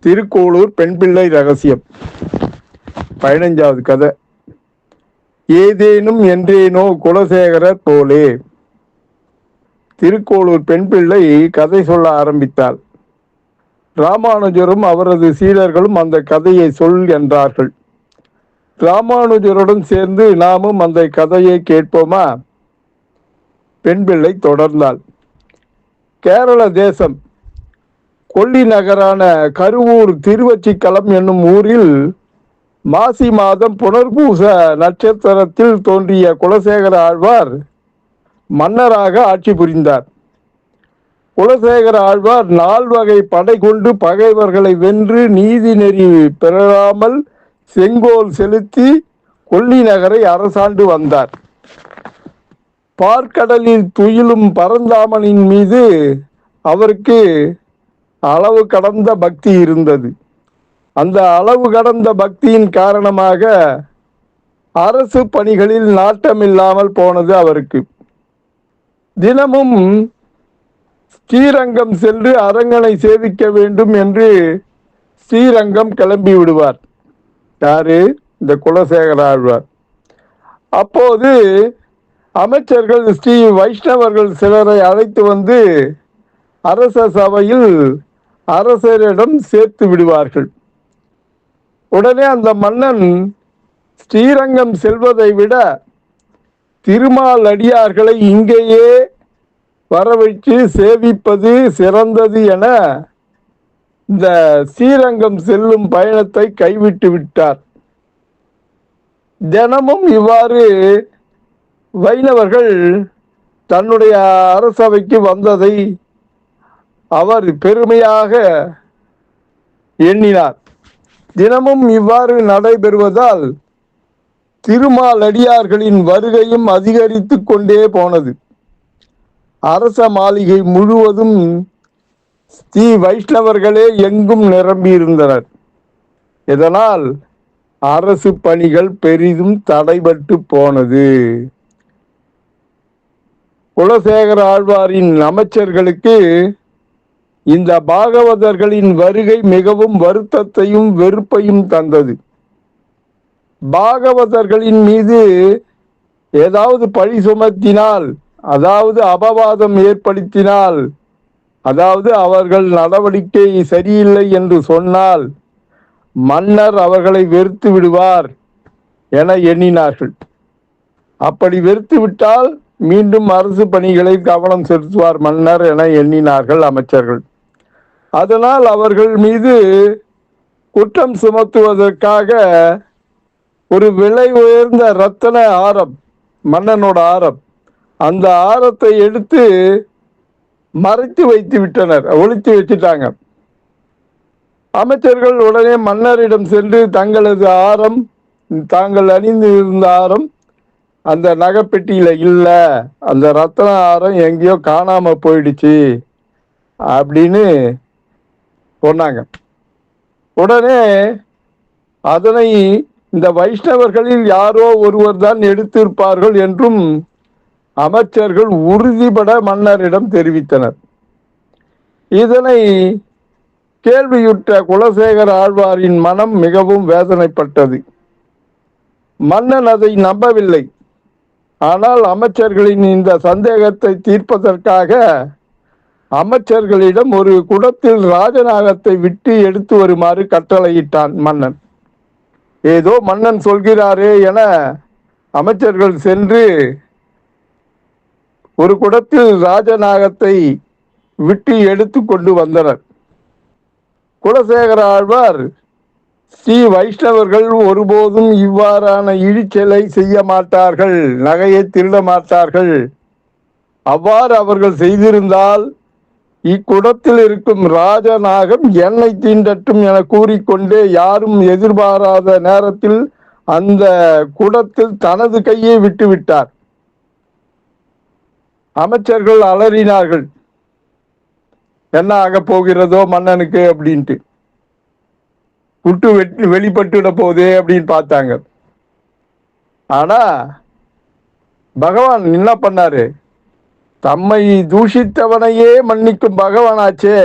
திருக்கோளூர் பெண் பிள்ளை ரகசியம் 15வது கதை. ஏதேனும் என்றேனோ குலசேகரர் போலே. திருக்கோளூர் பெண் பிள்ளை கதை சொல்ல ஆரம்பித்தாள். ராமானுஜரும் அவரது சீடர்களும் அந்த கதையை சொல் என்றார்கள். ராமானுஜருடன் சேர்ந்து நாமும் அந்த கதையை கேட்போமா? பெண் பிள்ளை தொடர்ந்தாள். கேரள தேசம் கொல்லி நகரான கருவூர் திருவச்சிக்களம் என்னும் ஊரில் மாசி மாதம் புனர்பூச நட்சத்திரத்தில் தோன்றிய குலசேகர ஆழ்வார் மன்னராக ஆட்சி புரிந்தார். குலசேகர ஆழ்வார் 4 வகை படை கொண்டு பகைவர்களை வென்று நீதி நெறி பெறாமல் செங்கோல் செலுத்தி கொல்லி நகரை அரசாண்டு வந்தார். பார்க்கடலில் துயிலும் பரந்தாமனின் மீது அவருக்கு அளவு கடந்த பக்தி இருந்தது. அந்த அளவு கடந்த பக்தியின் காரணமாக அரசு பணிகளில் நாட்டமில்லாமல் போனது அவருக்கு. தினமும் ஸ்ரீரங்கம் சென்று அரங்கனை சேவிக்க வேண்டும் என்று ஸ்ரீரங்கம் கிளம்பி விடுவார். யாரு? இந்த குலசேகர ஆழ்வார். அப்போது அமைச்சர்கள் ஸ்ரீ வைஷ்ணவர்கள் சிலரை அழைத்து வந்து அரச சபையில் அரசரிடம் சேர்த்து விடுவார்கள். உடனே அந்த மன்னன் ஸ்ரீரங்கம் செல்வதை விட திருமால் அடியார்களை இங்கேயே வரவழைத்து சேவிப்பது சிறந்தது என இந்த ஸ்ரீரங்கம் செல்லும் பயணத்தை கைவிட்டு விட்டார். தினமும் இவ்வாறு வைணவர்கள் தன்னுடைய அரசவைக்கு வந்ததை அவர் பெருமையாக எண்ணினார். தினமும் இவ்வாறு நடைபெறுவதால் திருமால் அடியார்களின் வருகையும் அதிகரித்து கொண்டே போனது. அரச மாளிகை முழுவதும் ஸ்ரீ வைஷ்ணவர்களே எங்கும் நிரம்பியிருந்தனர். இதனால் அரசு பணிகள் பெரிதும் தடைபட்டு போனது. குலசேகர ஆழ்வாரின் அமைச்சர்களுக்கு இந்த பாகவதர்களின் வருகை மிகவும் வருத்தத்தையும் வெறுப்பையும் தந்தது. பாகவதர்களின் மீது ஏதாவது பழி சுமத்தினால், அதாவது அபவாதம் ஏற்படுத்தினால், அதாவது அவர்கள் நடவடிக்கை சரியில்லை என்று சொன்னால் மன்னர் அவர்களை வெறுத்து விடுவார் என எண்ணினார்கள். அப்படி வெறுத்து விட்டால் மீண்டும் அரசு பணிகளை கவனம் செலுத்துவார் மன்னர் என எண்ணினார்கள் அமைச்சர்கள். அதனால் அவர்கள் மீது குற்றம் சுமத்துவதற்காக ஒரு விலை உயர்ந்த ரத்தன ஆரம், மன்னனோட ஆரம், அந்த ஆரத்தை எடுத்து மறைத்து வைத்து விட்டனர், ஒளித்து வச்சுட்டாங்க. அமைச்சர்கள் உடனே மன்னரிடம் சென்று தங்களது ஆரம், தாங்கள் அணிந்து இருந்த ஆரம் அந்த நகைப்பெட்டியில இல்லை, அந்த ரத்தன ஆரம் எங்கேயோ காணாம போயிடுச்சு அப்படின்னு சொன்னாங்க. உடனே அதனை இந்த வைஷ்ணவர்களில் யாரோ ஒருவர் தான் எடுத்திருப்பார்கள் என்றும் அமைச்சர்கள் உறுதிபட மன்னரிடம் தெரிவித்தனர். இதனை கேள்வியுற்ற குலசேகர ஆழ்வாரின் மனம் மிகவும் வேதனைப்பட்டது. மன்னன் அதை நம்பவில்லை. ஆனால் அமைச்சர்களின் இந்த சந்தேகத்தை தீர்ப்பதற்காக அமைச்சர்களிடம் ஒரு குடத்தில் ராஜநாகத்தை விட்டு எடுத்து வருமாறு கட்டளையிட்டான் மன்னன். ஏதோ மன்னன் சொல்கிறாரே என அமைச்சர்கள் சென்று ஒரு குடத்தில் ராஜநாகத்தை விட்டு எடுத்து கொண்டு வந்தனர். குலசேகர ஆழ்வார், ஸ்ரீ வைஷ்ணவர்கள் ஒருபோதும் இவ்வாறான இழிச்சலை செய்ய மாட்டார்கள், நகையை திருட மாட்டார்கள். அவ்வாறு அவர்கள் செய்திருந்தால் இக்குடத்தில் இருக்கும் ராஜநாகம் என்னை தீண்டட்டும் என கூறிக்கொண்டே யாரும் எதிர்பாராத நேரத்தில் அந்த குடத்தில் தனது கையை விட்டு விட்டார். அமைச்சர்கள் அலறினார்கள், என்ன ஆக போகிறதோ மன்னனுக்கு அப்படின்ட்டு. குட்டு வெளிப்பட்டுட போதே அப்படின்னு பார்த்தாங்க. ஆனா பகவான் என்ன பண்ணாரு? தம்மை தூஷித்தவனையே மன்னிக்கும் பகவானாச்சே,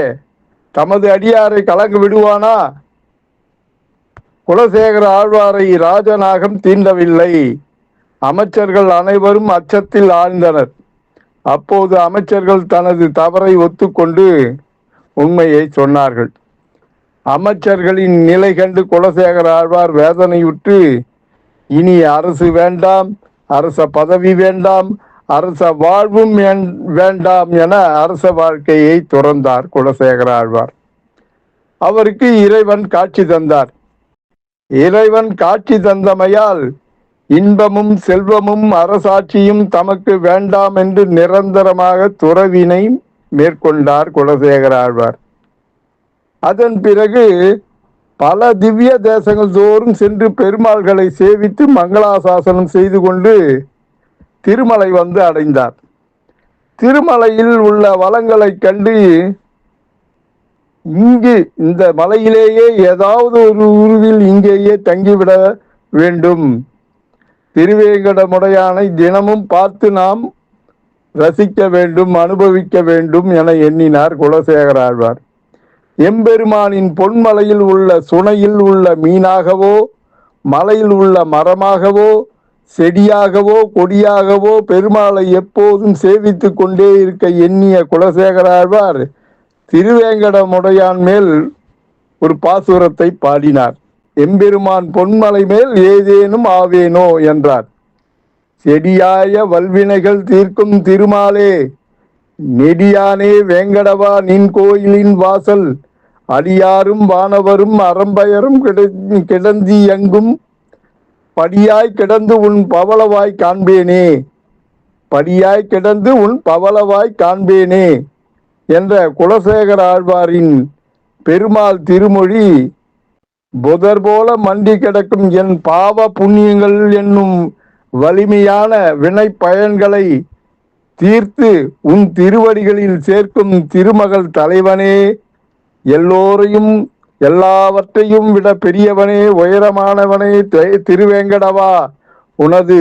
தமது அடியாரை கலங்க விடுவானா? குலசேகர ஆழ்வாரை ராஜநாகம் தீண்டவில்லை. அமைச்சர்கள் அனைவரும் அச்சத்தில் ஆழ்ந்தனர். அப்போது அமைச்சர்கள் தனது தவறை ஒத்துக்கொண்டு உண்மையை சொன்னார்கள். அமைச்சர்களின் நிலை கண்டு குலசேகர ஆழ்வார் வேதனையுற்று, இனி அரசு வேண்டாம், அரச பதவி வேண்டாம், அரச வாழ்வும் வேண்டாம் என அரச வாழ்க்கையை துறந்தார் குலசேகர ஆழ்வார். அவருக்கு இறைவன் காட்சி தந்தார். இறைவன் காட்சி தந்தமையால் இன்பமும் செல்வமும் அரசாட்சியும் தமக்கு வேண்டாம் என்று நிரந்தரமாக துறவினை மேற்கொண்டார் குலசேகர ஆழ்வார். அதன் பிறகு பல திவ்ய தேசங்கள் தோறும் சென்று பெருமாள்களை சேவித்து மங்களாசாசனம் செய்து கொண்டு திருமலை வந்து அடைந்தார். திருமலையில் உள்ள வளங்களை கண்டு, இங்கு இந்த மலையிலேயே ஏதாவது ஒரு உருவில் இங்கேயே தங்கிவிட வேண்டும், திருவேங்கடமுடையானை தினமும் பார்த்து நாம் ரசிக்க வேண்டும், அனுபவிக்க வேண்டும் என எண்ணினார் குலசேகர ஆழ்வார். எம்பெருமானின் பொன்மலையில் உள்ள சுனையில் உள்ள மீனாகவோ, மலையில் உள்ள மரமாகவோ, செடியாகவோ, கொடியாகவோ பெருமாளை எப்போதும் சேவித்து கொண்டே இருக்க எண்ணிய குலசேகர ஆழ்வார் திருவேங்கடமுடையான் மேல் ஒரு பாசுரத்தை பாடினார். எம்பெருமான் பொன்மலை மேல் ஏதேனும் ஆவேனோ என்றார். செடியாய வல்வினைகள் தீர்க்கும் திருமாலே, நெடியானே வேங்கடவா நின் கோயிலின் வாசல், அடியாரும் வானவரும் அறம்பயரும் கிடந்தி எங்கும் படியாய் கிடந்து உன் பவளவாய் காண்பேனே, படியாய் கிடந்து உன் பவளவாய் காண்பேனே என்ற குலசேகர ஆழ்வாரின் பெருமாள் திருமொழி புதர் போல மண்டி கிடக்கும் என் பாவ புண்ணியங்கள் என்னும் வலிமையான வினை பயன்களை தீர்த்து உன் திருவடிகளில் சேர்க்கும் திருமகள் தலைவனே, எல்லோரையும் எல்லாவற்றையும் விட பெரியவனே, உயரமானவனே, திருவேங்கடவா, உனது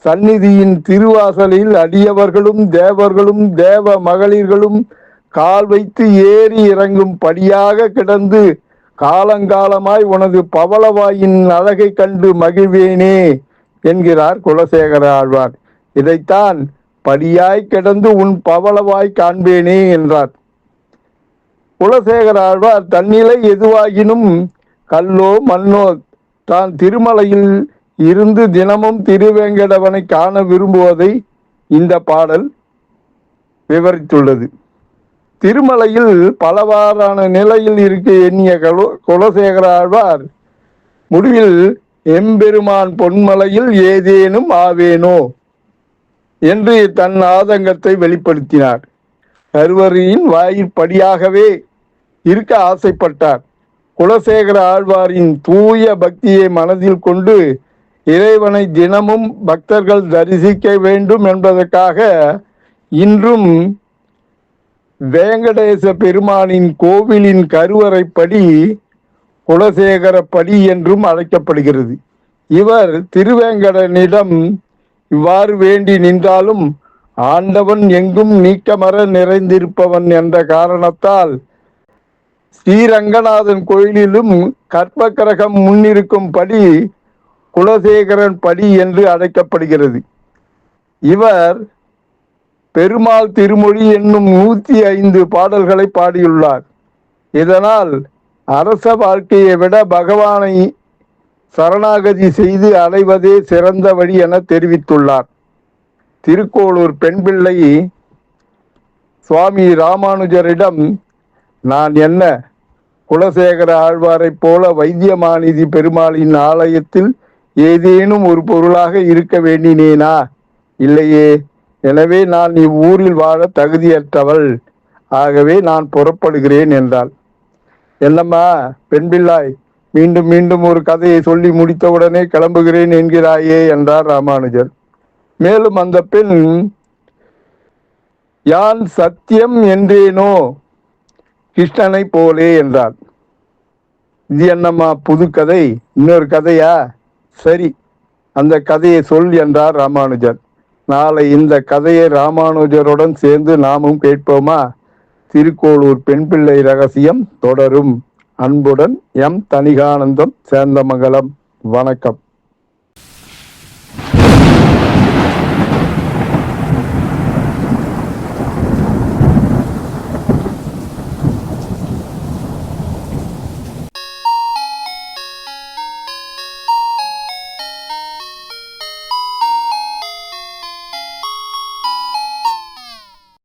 சந்நிதியின் திருவாசலில் அடியவர்களும் தேவர்களும் தேவ மகளிர்களும் கால் வைத்து ஏறி இறங்கும் படியாக கிடந்து காலங்காலமாய் உனது பவளவாயின் அழகை கண்டு மகிழ்வேனே என்கிறார் குலசேகர ஆழ்வார். இதைத்தான் படியாய் கிடந்து உன் பவளவாய் காண்பேனே என்றார். குலசேகர ஆழ்வார் தன்னிலை எதுவாகினும் கல்லோ மண்ணோ தான் திருமலையில் இருந்து தினமும் திருவேங்கடவனை காண விரும்புவதை இந்த பாடல் விவரித்துள்ளது. திருமலையில் பலவாறான நிலையில் இருக்க எண்ணிய குலசேகர ஆழ்வார் முடிவில் எம்பெருமான் பொன்மலையில் ஏதேனும் ஆவேனோ என்று தன் ஆதங்கத்தை வெளிப்படுத்தினார். கருவறையின் வாயிற்படியாகவே இருக்க ஆசைப்பட்டார். குலசேகர ஆழ்வாரின் தூய பக்தியை மனதில் கொண்டு இறைவனை தினமும் பக்தர்கள் தரிசிக்க வேண்டும் என்பதற்காக இன்றும் வேங்கடேச பெருமானின் கோவிலின் கருவறைப்படி குலசேகரப்படி என்றும் அழைக்கப்படுகிறது. இவர் திருவேங்கடனிடம் இவ்வாறு வேண்டி நின்றாலும் ஆண்டவன் எங்கும் நீக்கமர நிறைந்திருப்பவன் என்ற காரணத்தால் ஸ்ரீரங்கநாதன் கோயிலிலும் கற்பகிரகம் முன்னிருக்கும் படி குலசேகரன் படி என்று அழைக்கப்படுகிறது. இவர் பெருமாள் திருமொழி என்னும் 105 பாடல்களை பாடியுள்ளார். இதனால் அரச வாழ்க்கையை விட பகவானை சரணாகதி செய்து அடைவதே சிறந்த வழி என தெரிவித்துள்ளார். திருக்கோளூர் பெண்பிள்ளை சுவாமி ராமானுஜரிடம், நான் என்ன குலசேகர ஆழ்வாரை போல வைத்தியமாநிதி பெருமாளின் ஆலயத்தில் ஏதேனும் ஒரு பொருளாக இருக்க வேண்டினேனா? இல்லையே. எனவே நான் இவ்வூரில் வாழ தகுதியற்றவள், ஆகவே நான் புறப்படுகிறேன் என்றாள். என்னம்மா பெண்பிள்ளாய், மீண்டும் மீண்டும் ஒரு கதையை சொல்லி முடித்தவுடனே கிளம்புகிறேன் என்கிறாயே என்றார் ராமானுஜர். மேலும் அந்த பெண், யான் சத்தியம் என்றேனோ கிருஷ்ணனை போலே என்றார். இது என்னம்மா புது கதை, இன்னொரு கதையா? சரி, அந்த கதையை சொல் என்றார் ராமானுஜர். நாளை இந்த கதையை ராமானுஜருடன் சேர்ந்து நாமும் கேட்போமா? திருக்கோளூர் பெண் பிள்ளை ரகசியம் தொடரும். அன்புடன் எம். தணிகானந்தம், சேந்தமங்கலம். வணக்கம்.